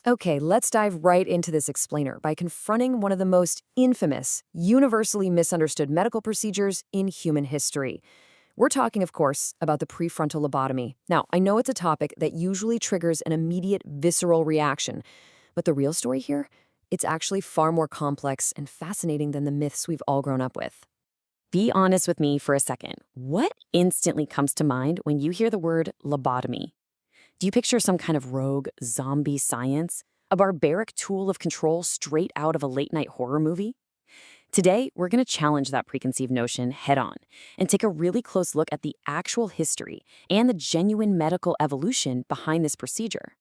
Okay, let's dive right into this explainer by confronting one of the most infamous, universally misunderstood medical procedures in human history. We're talking, of course, about the prefrontal lobotomy. Now, I know it's a topic that usually triggers an immediate visceral reaction, but the real story here? It's actually far more complex and fascinating than the myths we've all grown up with. Be honest with me for a second. What instantly comes to mind when you hear the word lobotomy? Do you picture some kind of rogue zombie science? A barbaric tool of control straight out of a late-night horror movie? Today, we're going to challenge that preconceived notion head-on and take a really close look at the actual history and the genuine medical evolution behind this procedure.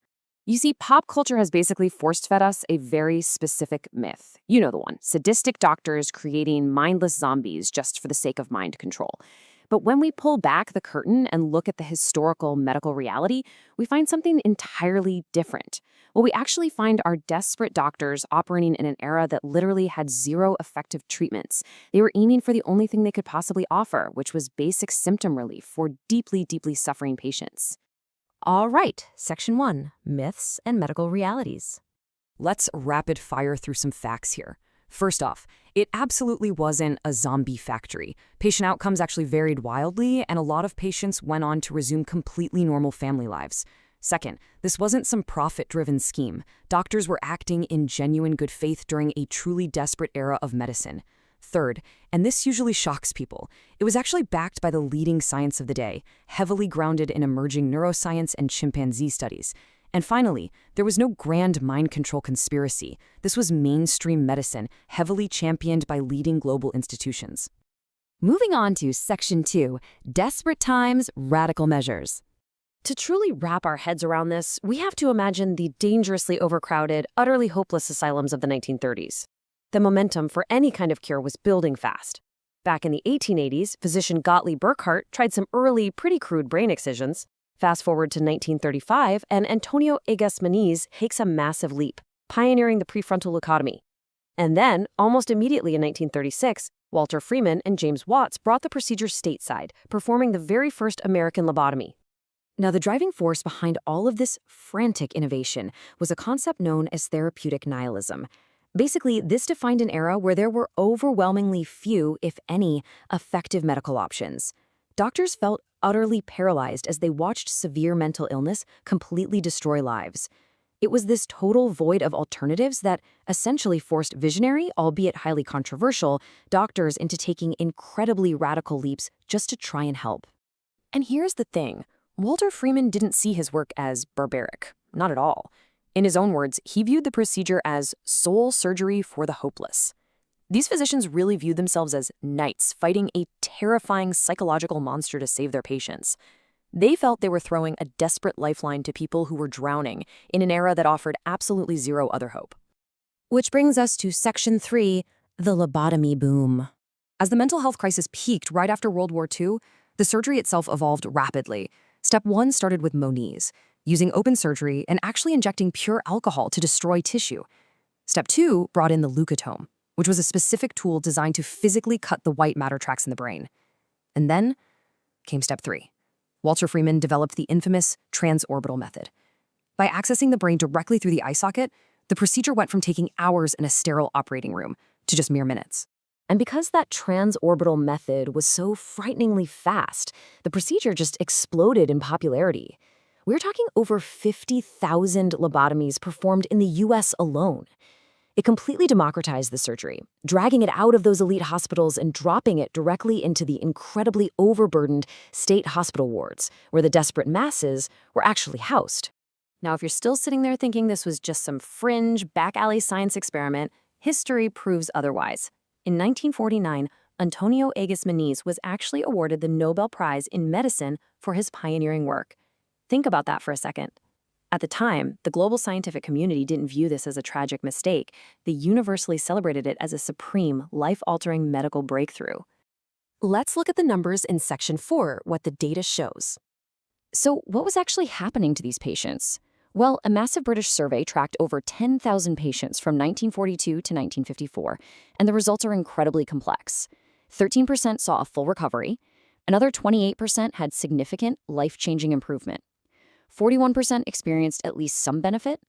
You see, pop culture has basically force-fed us a very specific myth. You know the one, sadistic doctors creating mindless zombies just for the sake of mind control. But when we pull back the curtain and look at the historical medical reality, we find something entirely different. Well, we actually find our desperate doctors operating in an era that literally had zero effective treatments. They were aiming for the only thing they could possibly offer, which was basic symptom relief for deeply, deeply suffering patients. All right, Section 1, Myths and Medical Realities. Let's rapid fire through some facts here. First off, it absolutely wasn't a zombie factory. Patient outcomes actually varied wildly, and a lot of patients went on to resume completely normal family lives. Second, this wasn't some profit-driven scheme. Doctors were acting in genuine good faith during a truly desperate era of medicine. Third, and this usually shocks people, it was actually backed by the leading science of the day, heavily grounded in emerging neuroscience and chimpanzee studies. And finally, there was no grand mind control conspiracy. This was mainstream medicine, heavily championed by leading global institutions. Moving on to Section 2, Desperate Times, Radical Measures. To truly wrap our heads around this, we have to imagine the dangerously overcrowded, utterly hopeless asylums of the 1930s. The momentum for any kind of cure was building fast. Back in the 1880s, physician Gottlieb Burckhardt tried some early, pretty crude brain excisions. Fast forward to 1935, and António Egas Moniz takes a massive leap, pioneering the prefrontal lobotomy. And then, almost immediately in 1936, Walter Freeman and James Watts brought the procedure stateside, performing the very first American lobotomy. Now, the driving force behind all of this frantic innovation was a concept known as therapeutic nihilism. Basically, this defined an era where there were overwhelmingly few, if any, effective medical options. Doctors felt utterly paralyzed as they watched severe mental illness completely destroy lives. It was this total void of alternatives that essentially forced visionary, albeit highly controversial, doctors into taking incredibly radical leaps just to try and help. And here's the thing. Walter Freeman didn't see his work as barbaric. Not at all. In his own words, he viewed the procedure as soul surgery for the hopeless. These physicians really viewed themselves as knights fighting a terrifying psychological monster to save their patients. They felt they were throwing a desperate lifeline to people who were drowning in an era that offered absolutely zero other hope. Which brings us to Section 3, the lobotomy boom. As the mental health crisis peaked right after World War II, the surgery itself evolved rapidly. Step 1 started with Moniz, using open surgery and actually injecting pure alcohol to destroy tissue. Step 2 brought in the leucotome, which was a specific tool designed to physically cut the white matter tracts in the brain. And then came Step 3. Walter Freeman developed the infamous transorbital method. By accessing the brain directly through the eye socket, the procedure went from taking hours in a sterile operating room to just mere minutes. And because that transorbital method was so frighteningly fast, the procedure just exploded in popularity. We're talking over 50,000 lobotomies performed in the US alone. It completely democratized the surgery, dragging it out of those elite hospitals and dropping it directly into the incredibly overburdened state hospital wards, where the desperate masses were actually housed. Now, if you're still sitting there thinking this was just some fringe, back-alley science experiment, history proves otherwise. In 1949, António Egas Moniz was actually awarded the Nobel Prize in Medicine for his pioneering work. Think about that for a second. At the time, the global scientific community didn't view this as a tragic mistake. They universally celebrated it as a supreme, life-altering medical breakthrough. Let's look at the numbers in Section 4, what the data shows. So what was actually happening to these patients? Well, a massive British survey tracked over 10,000 patients from 1942 to 1954, and the results are incredibly complex. 13% saw a full recovery. Another 28% had significant, life-changing improvement. 41% experienced at least some benefit.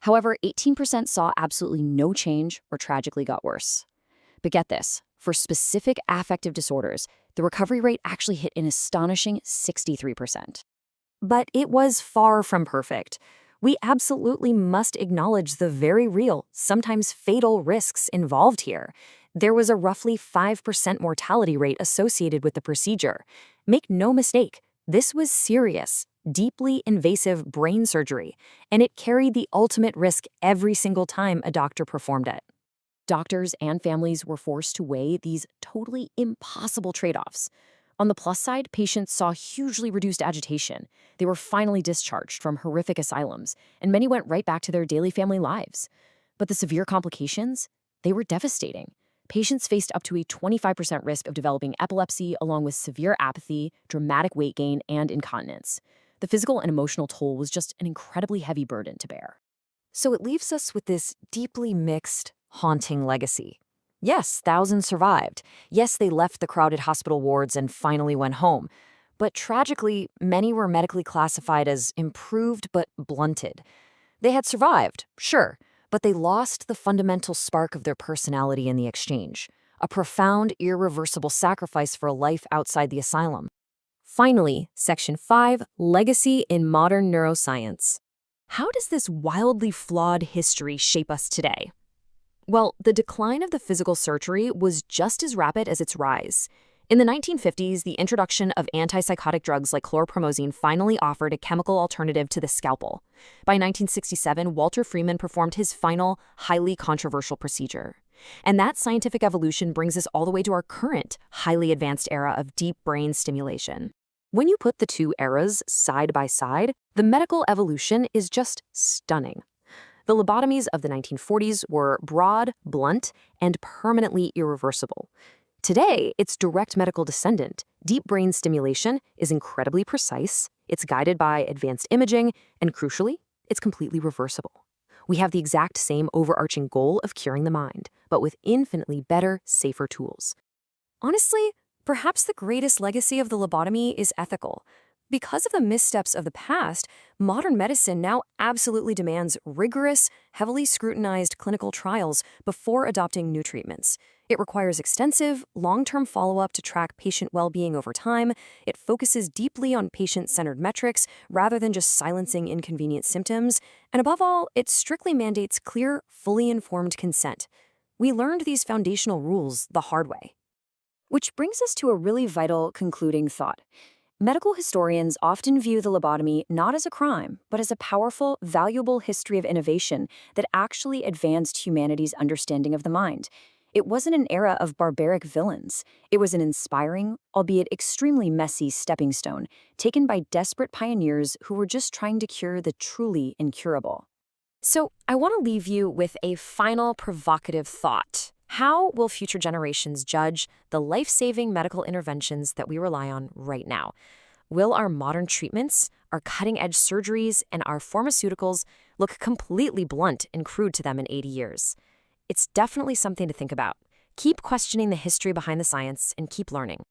However, 18% saw absolutely no change or tragically got worse. But get this, for specific affective disorders, the recovery rate actually hit an astonishing 63%. But it was far from perfect. We absolutely must acknowledge the very real, sometimes fatal risks involved here. There was a roughly 5% mortality rate associated with the procedure. Make no mistake, this was serious, deeply invasive brain surgery, and it carried the ultimate risk every single time a doctor performed it. Doctors and families were forced to weigh these totally impossible trade-offs. On the plus side, patients saw hugely reduced agitation. They were finally discharged from horrific asylums, and many went right back to their daily family lives. But the severe complications? They were devastating. Patients faced up to a 25% risk of developing epilepsy, along with severe apathy, dramatic weight gain, and incontinence. The physical and emotional toll was just an incredibly heavy burden to bear. So it leaves us with this deeply mixed, haunting legacy. Yes, thousands survived. Yes, they left the crowded hospital wards and finally went home. But tragically, many were medically classified as improved but blunted. They had survived, sure, but they lost the fundamental spark of their personality in the exchange, a profound, irreversible sacrifice for a life outside the asylum. Finally, Section 5, Legacy in Modern Neuroscience. How does this wildly flawed history shape us today? Well, the decline of the physical surgery was just as rapid as its rise. In the 1950s, the introduction of antipsychotic drugs like chlorpromazine finally offered a chemical alternative to the scalpel. By 1967, Walter Freeman performed his final, highly controversial procedure. And that scientific evolution brings us all the way to our current, highly advanced era of deep brain stimulation. When you put the two eras side by side, the medical evolution is just stunning. The lobotomies of the 1940s were broad, blunt, and permanently irreversible. Today, its direct medical descendant, deep brain stimulation, is incredibly precise, it's guided by advanced imaging, and crucially, it's completely reversible. We have the exact same overarching goal of curing the mind, but with infinitely better, safer tools. Honestly, perhaps the greatest legacy of the lobotomy is ethical. Because of the missteps of the past, modern medicine now absolutely demands rigorous, heavily scrutinized clinical trials before adopting new treatments. It requires extensive, long-term follow-up to track patient well-being over time. It focuses deeply on patient-centered metrics rather than just silencing inconvenient symptoms. And above all, it strictly mandates clear, fully informed consent. We learned these foundational rules the hard way. Which brings us to a really vital concluding thought. Medical historians often view the lobotomy not as a crime, but as a powerful, valuable history of innovation that actually advanced humanity's understanding of the mind. It wasn't an era of barbaric villains. It was an inspiring, albeit extremely messy stepping stone, taken by desperate pioneers who were just trying to cure the truly incurable. So, I want to leave you with a final provocative thought. How will future generations judge the life-saving medical interventions that we rely on right now? Will our modern treatments, our cutting-edge surgeries, and our pharmaceuticals look completely blunt and crude to them in 80 years? It's definitely something to think about. Keep questioning the history behind the science and keep learning.